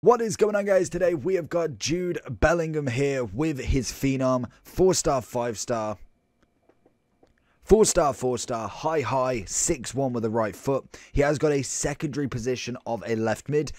What is going on, guys? Today we have got Jude Bellingham here with his Phenom, 4-star, 5-star, 4-star, 4-star, high, 6-1 with the right foot. He has got a secondary position of a left mid,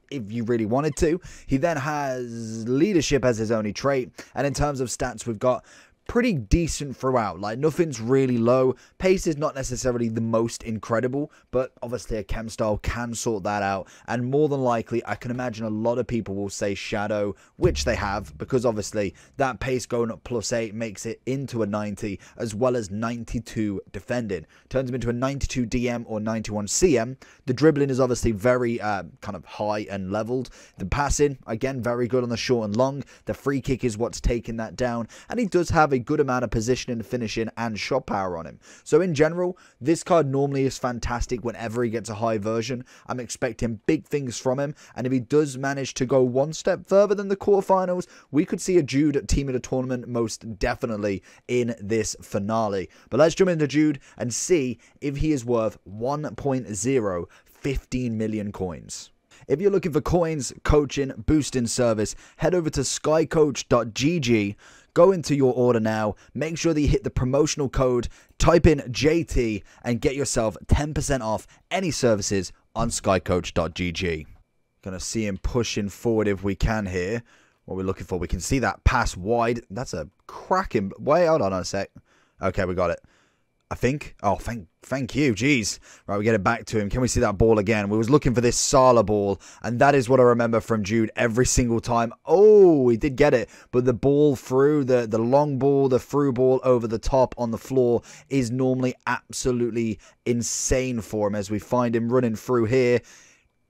if you really wanted to. He then has leadership as his only trait, and in terms of stats, we've got pretty decent throughout. Like, nothing's really low. Pace is not necessarily the most incredible, but obviously a chem style can sort that out, and more than likely I can imagine a lot of people will say shadow, which they have, because obviously that pace going up +8 makes it into a 90 as well as 92 defending. Turns him into a 92 DM or 91 CM. The dribbling is obviously very kind of high and leveled. The passing, again, very good on the short and long. The free kick is what's taking that down, and he does have a good amount of positioning, finishing, and shot power on him. So in general, this card normally is fantastic whenever he gets a high version. I'm expecting big things from him, and if he does manage to go one step further than the quarterfinals, we could see a Jude team of the tournament most definitely in this finale. But let's jump into Jude and see if he is worth 1.0 15 million coins. If you're looking for coins, coaching, boosting service, head over to skycoach.gg. Go into your order now, make sure that you hit the promotional code, type in JT, and get yourself 10% off any services on skycoach.gg. Gonna see him pushing forward if we can here. What we're looking for, we can see that pass wide. That's a cracking... Wait, hold on a sec. Okay, we got it. I think. Oh, thank you. Jeez. Right, we get it back to him. Can we see that ball again? We was looking for this Salah ball, and that is what I remember from Jude every single time. Oh, he did get it, but the ball through, the long ball, the through ball over the top on the floor is normally absolutely insane for him as we find him running through here.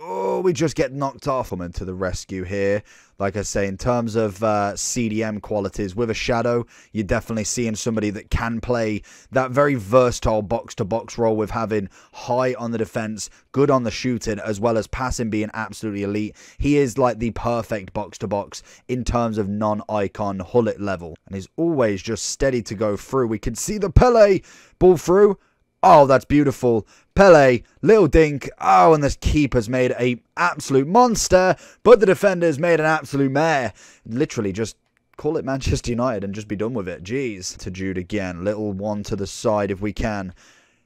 Oh, we just get knocked off. Coming to the rescue here. Like I say, in terms of CDM qualities, with a shadow, you're definitely seeing somebody that can play that very versatile box-to-box role with having high on the defense, good on the shooting, as well as passing being absolutely elite. He is like the perfect box-to-box in terms of non-icon Hullet level. And he's always just steady to go through. We can see the Pele ball through. Oh, that's beautiful. Pele, little dink. Oh, and this keeper's made a absolute monster, but the defender's made an absolute mare. Literally, just call it Manchester United and just be done with it. Jeez. To Jude again. Little one to the side if we can.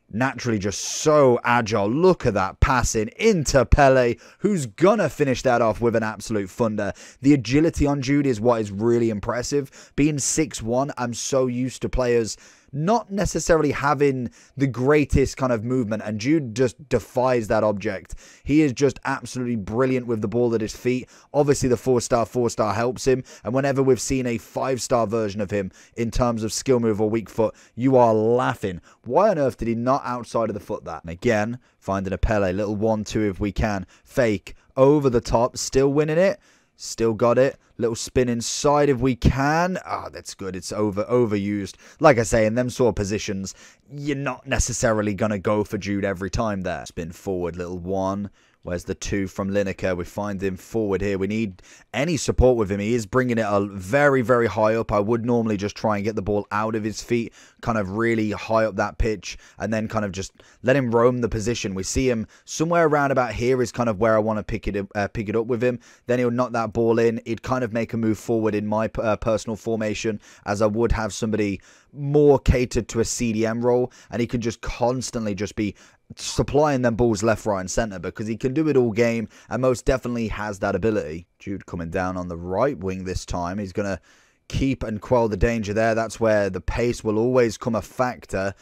Naturally, just so agile. Look at that passing into Pele, who's gonna finish that off with an absolute thunder. The agility on Jude is what is really impressive. Being 6'1", I'm so used to players not necessarily having the greatest kind of movement, and Jude just defies that object. He is just absolutely brilliant with the ball at his feet. Obviously, the 4-star helps him, and whenever we've seen a 5-star version of him in terms of skill move or weak foot, you are laughing. Why on earth did he not outside of the foot that? And again, finding a Pele, little 1-2 if we can. Fake, over the top, still winning it. Still got it. Little spin inside if we can. Ah, that's good. It's overused. Like I say, in them sort of positions, you're not necessarily going to go for Jude every time there. Spin forward, little 1. Where's the 2 from Lineker? We find him forward here. We need any support with him. He is bringing it very, very high up. I would normally just try and get the ball out of his feet, kind of really high up that pitch, and then kind of just let him roam the position. We see him somewhere around about here is kind of where I want to pick it up with him. Then he'll knock that ball in. He'd kind of make a move forward in my personal formation, as I would have somebody more catered to a CDM role, and he could just constantly just be supplying them balls left, right, and centre, because he can do it all game and most definitely has that ability. Jude coming down on the right wing this time. He's going to keep and quell the danger there. That's where the pace will always come a factor.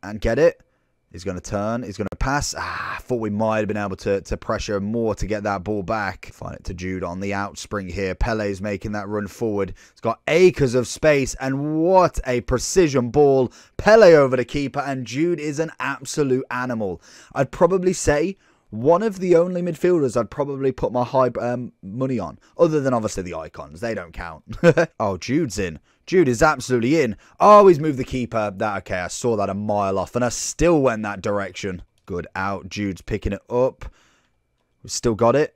And get it. He's going to turn. He's going to pass. I thought we might have been able to pressure more to get that ball back. Find it to Jude on the outspring here. Pele's making that run forward. It's got acres of space, and what a precision ball. Pele over the keeper, and Jude is an absolute animal. I'd probably say one of the only midfielders I'd probably put my high money on, other than obviously the icons. They don't count. Oh, Jude's in. Jude is absolutely in. Oh, he's moved the keeper. Okay, I saw that a mile off, and I still went that direction. Good out. Jude's picking it up. We've still got it.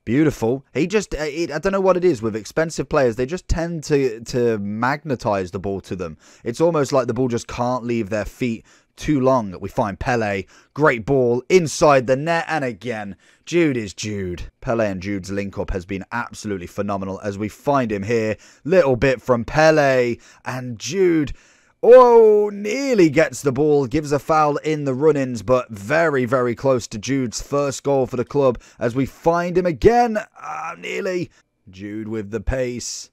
Beautiful. He just, I don't know what it is with expensive players. They just tend to magnetize the ball to them. It's almost like the ball just can't leave their feet too long. We find Pele. Great ball inside the net. And again, Jude is Jude. Pele and Jude's link-up has been absolutely phenomenal as we find him here. Little bit from Pele. And Jude, oh, nearly gets the ball. Gives a foul in the run-ins, but very, very close to Jude's first goal for the club as we find him again. Nearly. Jude with the pace.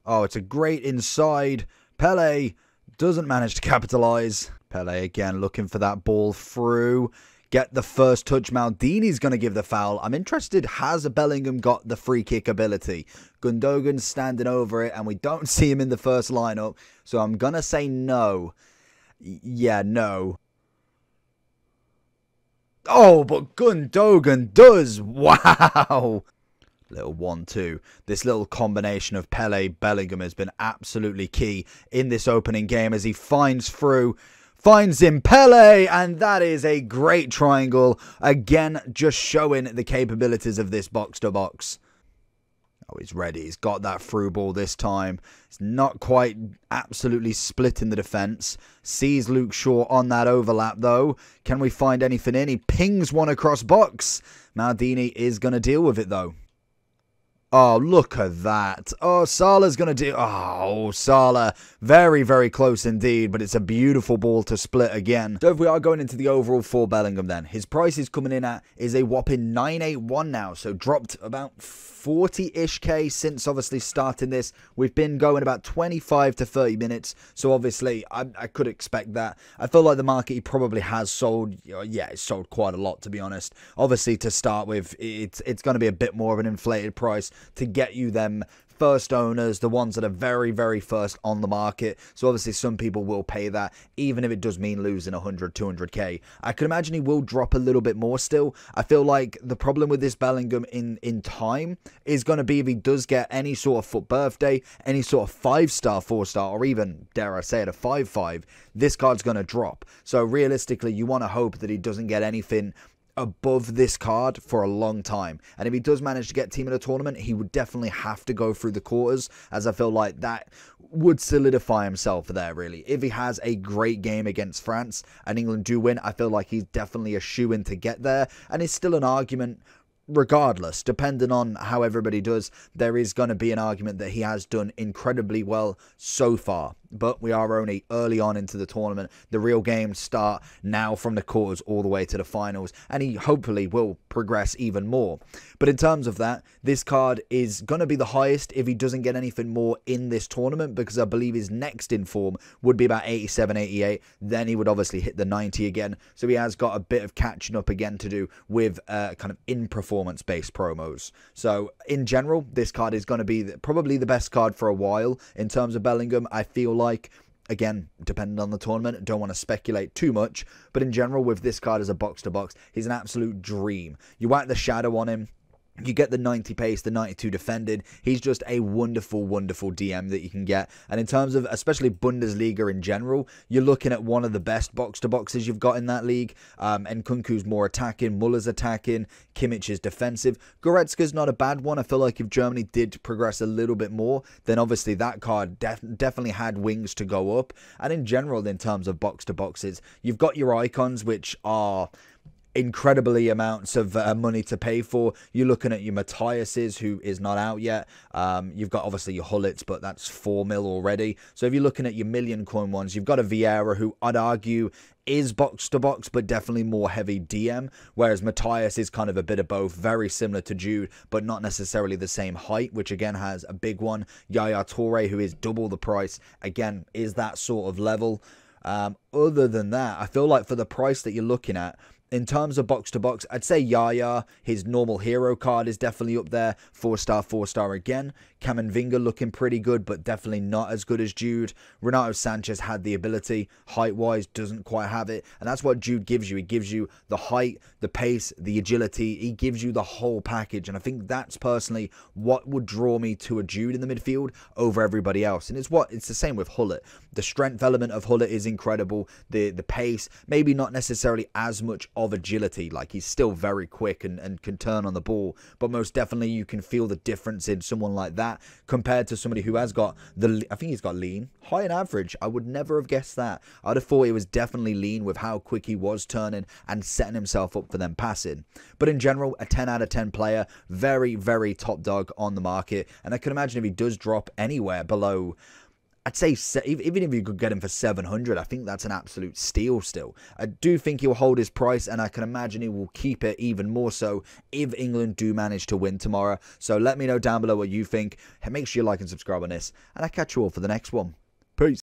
Oh, it's a great inside. Pele doesn't manage to capitalise. Pele again looking for that ball through. Get the first touch. Maldini's going to give the foul. I'm interested, has Bellingham got the free kick ability? Gundogan's standing over it and we don't see him in the first lineup. So I'm going to say no. Yeah, no. Oh, but Gundogan does. Wow. Little 1-2. This little combination of Pele, Bellingham has been absolutely key in this opening game as he finds through. Finds him Pele, and that is a great triangle. Again, just showing the capabilities of this box-to-box. Oh, he's ready. He's got that through ball this time. It's not quite absolutely splitting the defence. Sees Luke Shaw on that overlap, though. Can we find anything in? He pings one across box. Maldini is going to deal with it, though. Oh, look at that. Oh, Salah's going to do... Oh, Salah. Very, very close indeed, but it's a beautiful ball to split again. So if we are going into the overall for Bellingham then, his price is coming in at is a whopping 981 now, so dropped about 40-ish K since obviously starting this. We've been going about 25 to 30 minutes, so obviously I could expect that. I feel like the market he probably has sold, yeah, it's sold quite a lot to be honest. Obviously to start with, it's going to be a bit more of an inflated price to get you them first owners, the ones that are very, very first on the market. So obviously some people will pay that, even if it does mean losing 100, 200k. I can imagine he will drop a little bit more still. I feel like the problem with this Bellingham in time is going to be if he does get any sort of FUT birthday, any sort of 5-star, 4-star, or even, dare I say it, a 5-5, this card's going to drop. So realistically, you want to hope that he doesn't get anything above this card for a long time, and if he does manage to get team in a tournament, he would definitely have to go through the quarters, as I feel like that would solidify himself there really. If he has a great game against France and England do win, I feel like he's definitely a shoe-in to get there, and it's still an argument regardless, depending on how everybody does. There is going to be an argument that he has done incredibly well so far, but we are only early on into the tournament. The real games start now from the quarters all the way to the finals, and he hopefully will progress even more. But in terms of that, this card is going to be the highest if he doesn't get anything more in this tournament, because I believe his next in form would be about 87, 88. Then he would obviously hit the 90 again. So he has got a bit of catching up again to do with kind of in performance-based promos. So in general, this card is going to be probably the best card for a while in terms of Bellingham. I feel like, again, depending on the tournament, don't want to speculate too much, but in general, with this card as a box-to-box, he's an absolute dream. You whack the shadow on him, you get the 90 pace, the 92 defended. He's just a wonderful, wonderful DM that you can get. And in terms of, especially Bundesliga in general, you're looking at one of the best box-to-boxes you've got in that league. And Nkunku's more attacking, Muller's attacking, Kimmich is defensive. Goretzka's not a bad one. I feel like if Germany did progress a little bit more, then obviously that card definitely had wings to go up. And in general, in terms of box-to-boxes, you've got your icons, which are incredibly amounts of money to pay for. You're looking at your Matthias's, who is not out yet. You've got obviously your Hullets, but that's 4 mil already. So if you're looking at your million coin ones, you've got a Vieira, who I'd argue is box to box, but definitely more heavy DM, whereas Matthias is kind of a bit of both, very similar to Jude, but not necessarily the same height, which again has a big one. Yaya Toure, who is double the price, again is that sort of level. Other than that, I feel like for the price that you're looking at, in terms of box-to-box, I'd say Yaya, his normal hero card, is definitely up there. 4-star, 4-star again. Camavinga looking pretty good, but definitely not as good as Jude. Renato Sanchez had the ability. Height-wise, doesn't quite have it. And that's what Jude gives you. He gives you the height, the pace, the agility. He gives you the whole package. And I think that's personally what would draw me to a Jude in the midfield over everybody else. And it's the same with Hullet. The strength element of Hullet is incredible. The pace, maybe not necessarily as much of agility. Like, he's still very quick and can turn on the ball, but most definitely you can feel the difference in someone like that compared to somebody who has got I think he's got lean, high and average. I would never have guessed that. I'd have thought it was definitely lean with how quick he was turning and setting himself up for them passing. But in general, a 10 out of 10 player, very, very top dog on the market. And I can imagine if he does drop anywhere below, I'd say even if you could get him for 700, I think that's an absolute steal still. I do think he'll hold his price, and I can imagine he will keep it even more so if England do manage to win tomorrow. So let me know down below what you think. Make sure you like and subscribe on this, and I'll catch you all for the next one.